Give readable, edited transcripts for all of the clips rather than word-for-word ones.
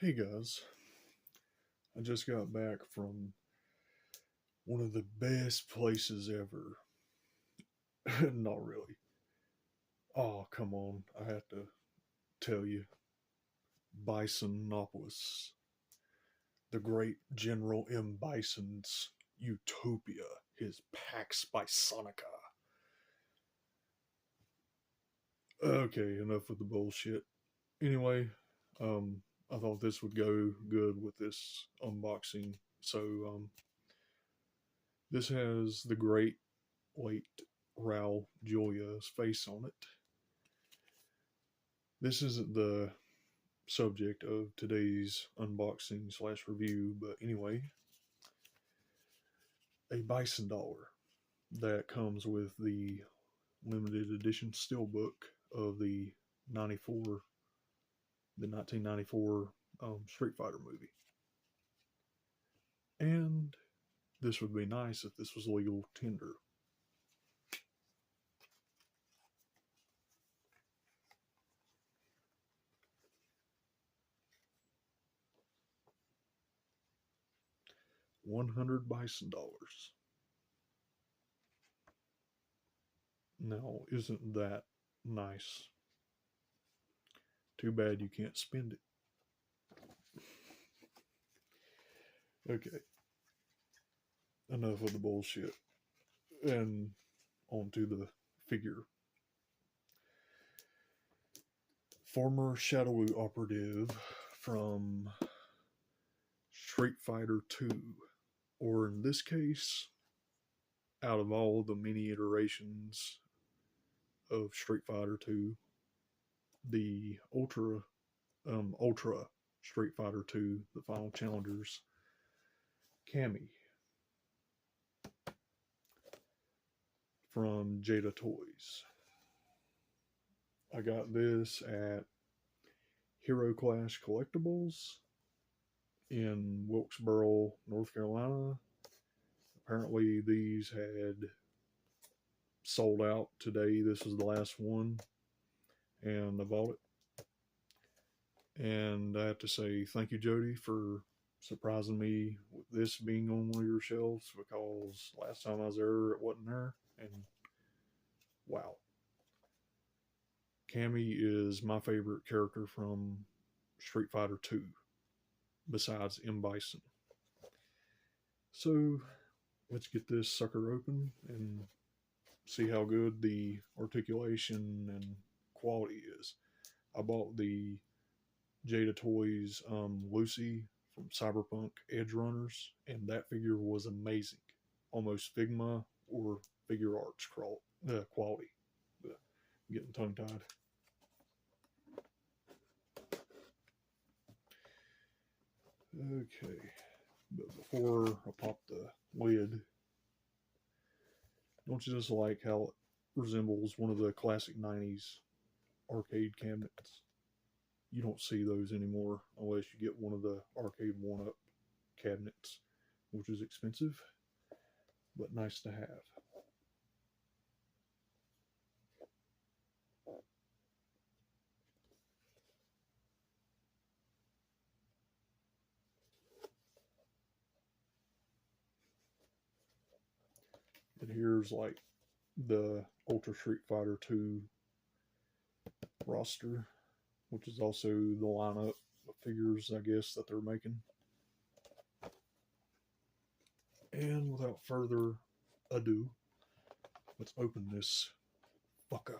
Hey guys, I just got back from one of the best places ever. Not really. Oh, come on, I have to tell you. Bisonopolis. The great General M. Bison's utopia, his Pax Bisonica. Okay, enough with the bullshit. Anyway, I thought this would go good with this unboxing. So, this has the great late Raul Julia's face on it. This isn't the subject of today's unboxing slash review, but anyway, a bison dollar that comes with the limited edition steelbook of the 1994 Street Fighter movie. And this would be nice if this was legal tender. $100 bison dollars. Now, isn't that nice? Too bad you can't spend it. Okay. Enough of the bullshit. And on to the figure. Former Shadow operative from Street Fighter 2. Or in this case, out of all the many iterations of Street Fighter 2, the Ultra Street Fighter 2, the final challengers, Cammy from Jada Toys. I got this at Hero Clash Collectibles in Wilkesboro, North Carolina. Apparently these had sold out today. This was the last one, and I bought it. And I have to say thank you, Jody, for surprising me with this being on one of your shelves, because last time I was there, it wasn't there. And wow. Cammy is my favorite character from Street Fighter 2, besides M. Bison. So, let's get this sucker open and see how good the articulation and quality is. I bought the Jada Toys Lucy from Cyberpunk Edge Runners, and that figure was amazing. Almost Figma or Figure Arts quality. I'm getting tongue-tied. Okay, but before I pop the lid, don't you just like how it resembles one of the classic 90s arcade cabinets? You don't see those anymore unless you get one of the arcade one-up cabinets, which is expensive, but nice to have. And here's like the Ultra Street Fighter 2 roster, which is also the lineup of figures, I guess, that they're making. And without further ado, let's open this fucker.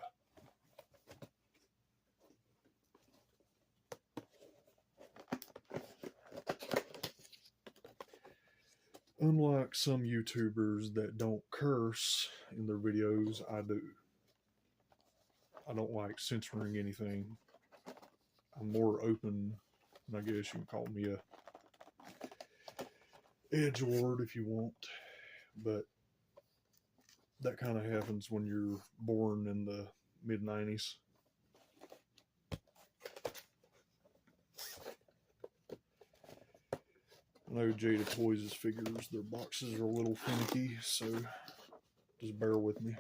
Unlike some YouTubers that don't curse in their videos, I do. I don't like censoring anything. I'm more open, and I guess you can call me a edgelord if you want, but that kind of happens when you're born in the mid-90s. I know Jada Toys' figures, their boxes are a little finicky, so just bear with me.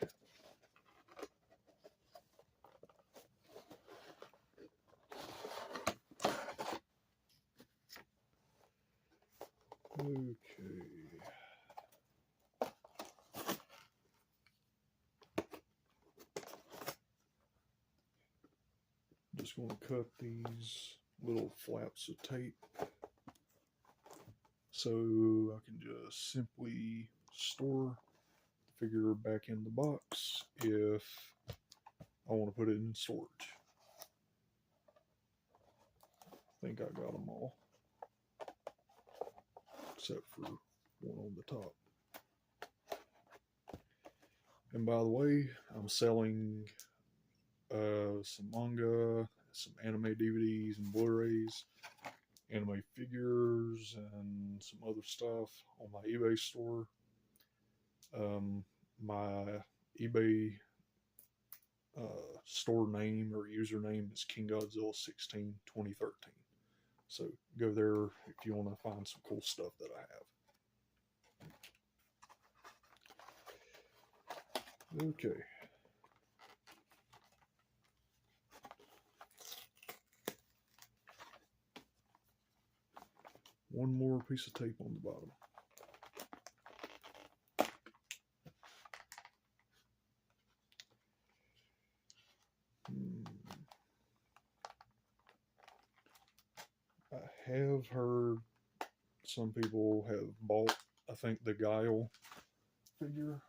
just going to cut these little flaps of tape so I can just simply store the figure back in the box if I want to put it in storage. I think I got them all, except for one on the top. And by the way, I'm selling some manga, some anime DVDs and Blu-rays, anime figures, and some other stuff on my eBay store. My eBay store name or username is KingGodzilla162013. So go there if you want to find some cool stuff that I have. Okay. One more piece of tape on the bottom. I have heard some people have bought, I think, the Guile figure,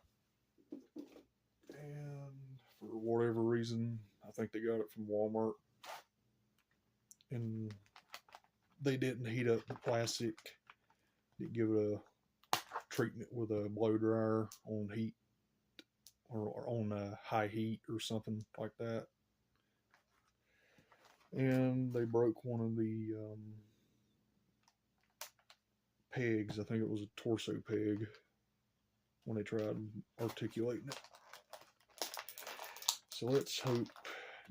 and for whatever reason, I think they got it from Walmart, and they didn't heat up the plastic, didn't give it a treatment with a blow dryer on heat, or on high heat or something like that. And they broke one of the pegs. I think it was a torso peg when they tried articulating it. So let's hope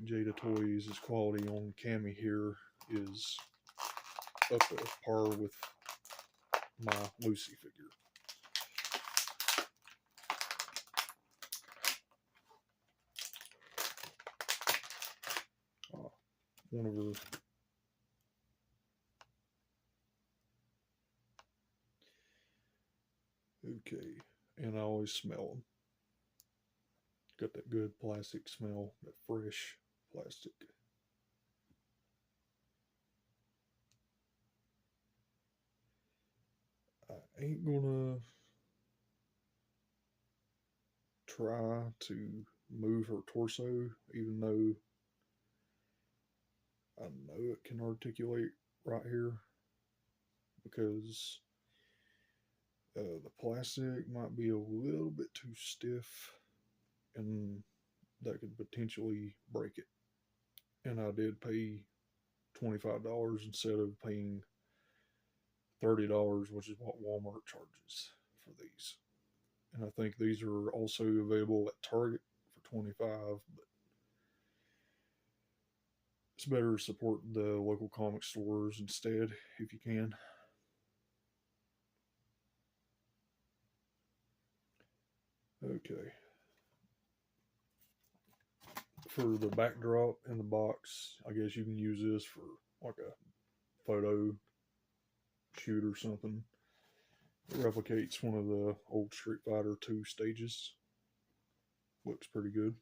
Jada Toys' quality on Cammy here is up to par with my Lucy figure. One of her okay, and I always smell them. Got that good plastic smell, that fresh plastic. I ain't gonna try to move her torso, even though I know it can articulate right here, because the plastic might be a little bit too stiff, and that could potentially break it. And I did pay $25 instead of paying $30, which is what Walmart charges for these. And I think these are also available at Target for $25, but it's better to support the local comic stores instead if you can. Okay. For the backdrop in the box, I guess you can use this for like a photo shoot or something. It replicates one of the old Street Fighter 2 stages. Looks pretty good.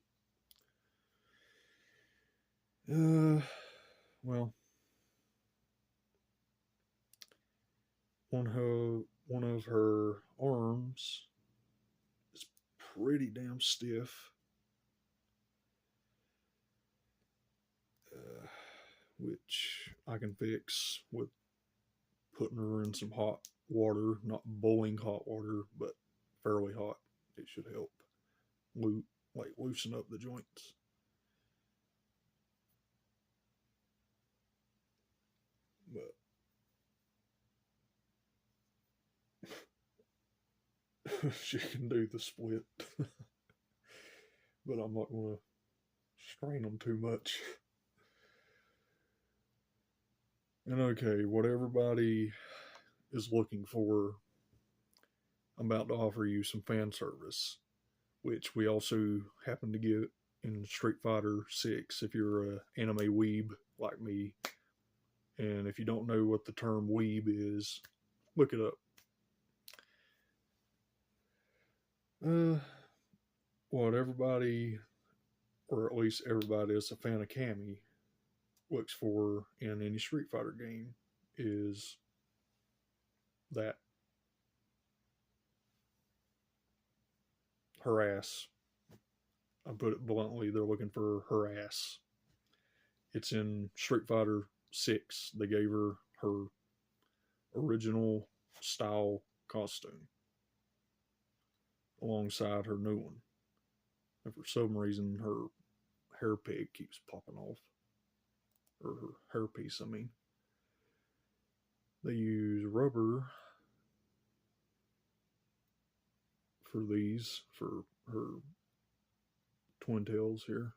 Well, one of her arms is pretty damn stiff, which I can fix with putting her in some hot water, not boiling hot water, but fairly hot. It should help loosen up the joints. But she can do the split. But I'm not going to strain them too much. And okay, what everybody is looking for, I'm about to offer you some fan service, which we also happen to get in Street Fighter 6 if you're an anime weeb like me. And if you don't know what the term weeb is, look it up. What everybody, or at least everybody that's a fan of Cammy, looks for in any Street Fighter game is that her ass. I put it bluntly, they're looking for her ass. It's in Street Fighter 6. They gave her her original style costume alongside her new one. And for some reason, her hair pig keeps popping off. Or her hairpiece, I mean. They use rubber for these, for her twin tails here.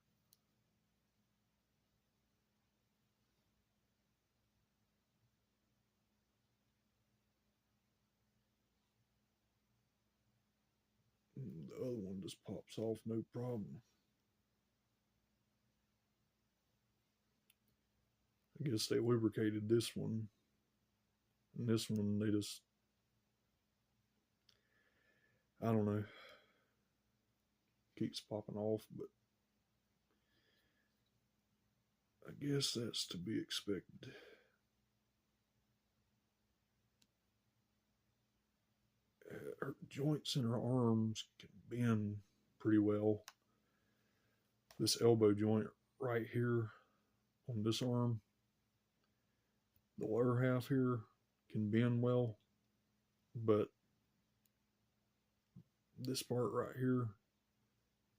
And the other one just pops off no problem. I guess they lubricated this one. And this one, they just, I don't know, keeps popping off, but I guess that's to be expected. Her joints in her arms can bend pretty well. This elbow joint right here on this arm, the lower half here can bend well, but this part right here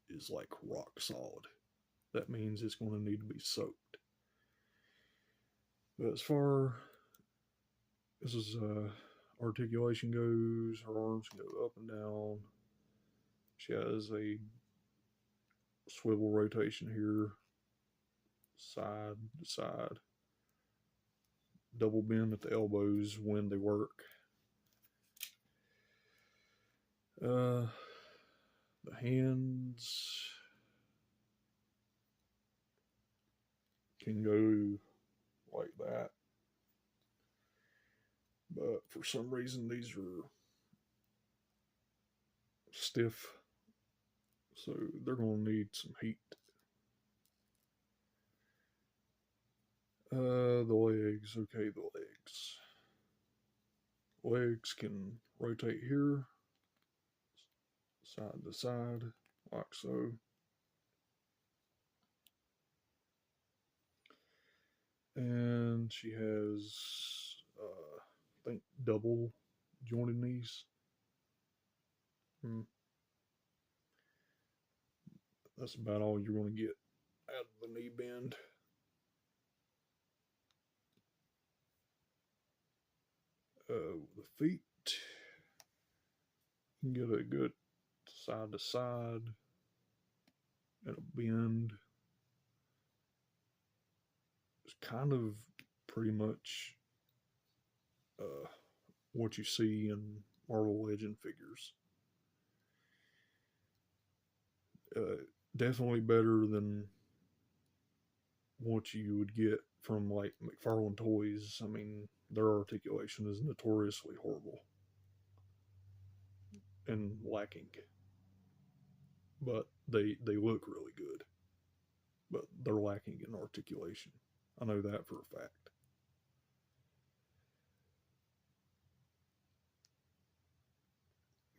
is like rock solid. That means it's going to need to be soaked. But as far as articulation goes, her arms can go up and down. She has a swivel rotation here, side to side. Double bend at the elbows when they work. The hands can go like that, but for some reason these are stiff, so they're going to need some heat. The legs, okay, the legs. Legs can rotate here, side to side, like so. And she has, I think, double jointed knees. That's about all you're going to get out of the knee bend. The feet, you can get a good side to side and a bend. It's kind of pretty much what you see in Marvel Legend figures. Definitely better than what you would get from like McFarlane Toys. I mean, their articulation is notoriously horrible and lacking. But they look really good. But they're lacking in articulation. I know that for a fact.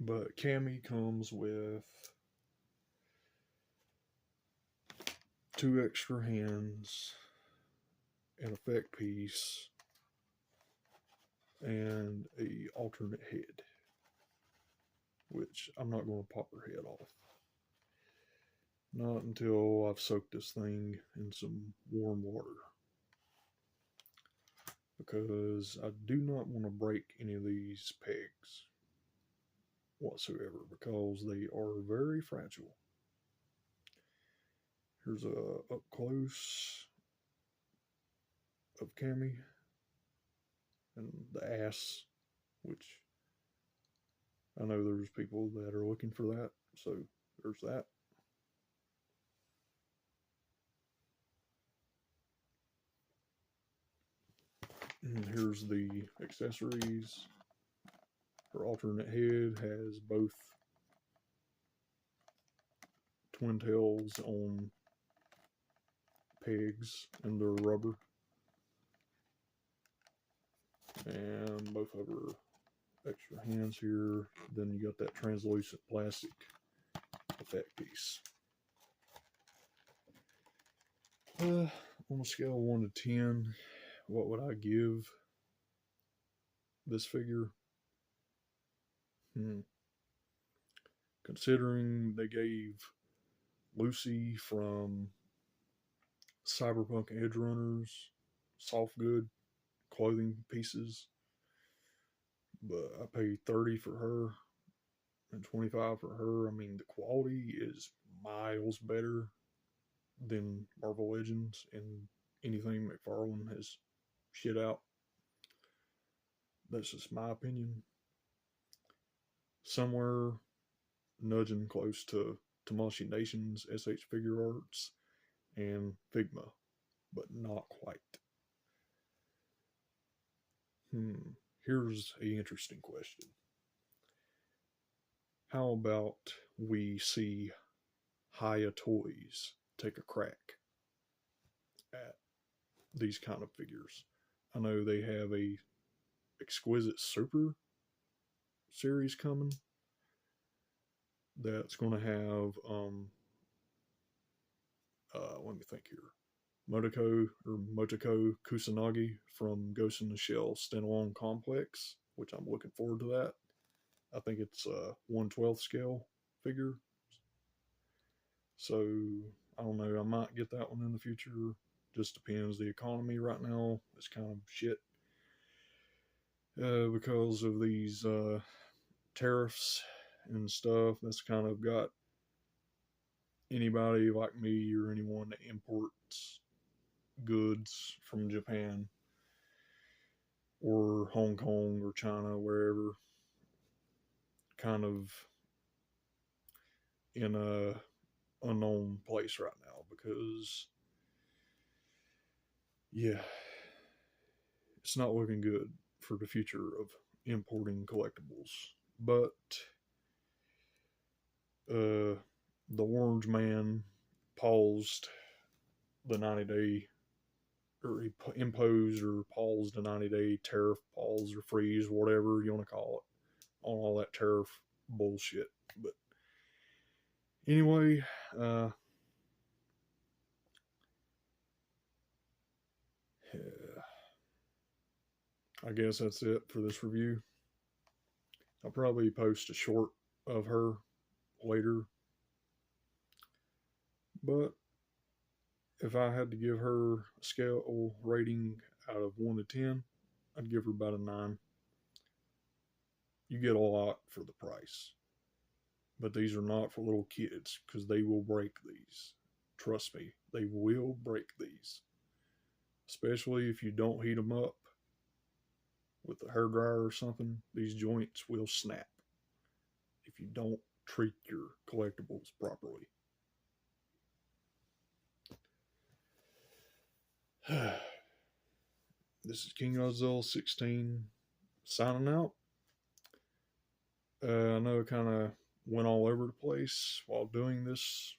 But Cammy comes with 2 extra hands, an effect piece, and a alternate head, which I'm not going to pop her head off. Not until I've soaked this thing in some warm water, because I do not want to break any of these pegs whatsoever, because they are very fragile. Here's a up close of Cammy and the ass, which I know there's people that are looking for that, so there's that. And here's the accessories. Her alternate head has both twin tails on pegs, and they're rubber. And both of her extra hands here. Then you got that translucent plastic effect piece. On a scale of 1 to 10, what would I give this figure? Considering they gave Lucy from Cyberpunk Edge Runners soft good clothing pieces, but I paid $30 for her and $25 for her. I mean, the quality is miles better than Marvel Legends and anything McFarlane has shit out. That's just my opinion. Somewhere nudging close to Tamashii Nation's SH Figure Arts and Figma, but not quite. Here's an interesting question. How about we see Jada Toys take a crack at these kind of figures? I know they have a Exquisite Super series coming that's going to have let me think here, Motoko Kusanagi from Ghost in the Shell standalone complex, which I'm looking forward to that. I think it's a 1/12 scale figure, so I don't know, I might get that one in the future. Just depends. The economy right now is kind of shit because of these tariffs and stuff. That's kind of got anybody like me or anyone that imports goods from Japan or Hong Kong or China, wherever, kind of in a unknown place right now, because yeah, it's not looking good for the future of importing collectibles. But the Orange Man paused the 90-day, or he imposed or paused the 90-day tariff pause or freeze, whatever you want to call it, on all that tariff bullshit. But anyway, I guess that's it for this review. I'll probably post a short of her later. But if I had to give her a scale rating out of 1 to 10, I'd give her about a 9. You get a lot for the price. But these are not for little kids, because they will break these. Trust me, they will break these. Especially if you don't heat them up with a hairdryer or something. These joints will snap if you don't treat your collectibles properly. This is King Godzilla 16 signing out. I know it kind of went all over the place while doing this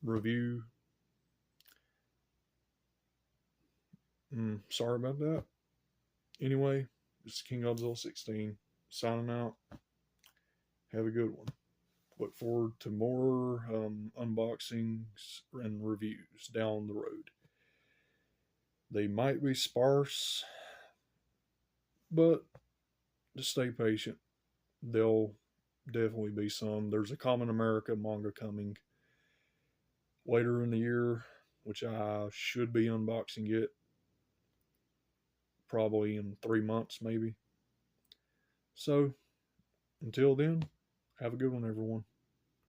review. Sorry about that. Anyway, this is King Godzilla 16 signing out. Have a good one. Look forward to more unboxings and reviews down the road. They might be sparse, but just stay patient. There'll definitely be some. There's a Common America manga coming later in the year, which I should be unboxing it probably in 3 months, maybe. So, until then, have a good one, everyone.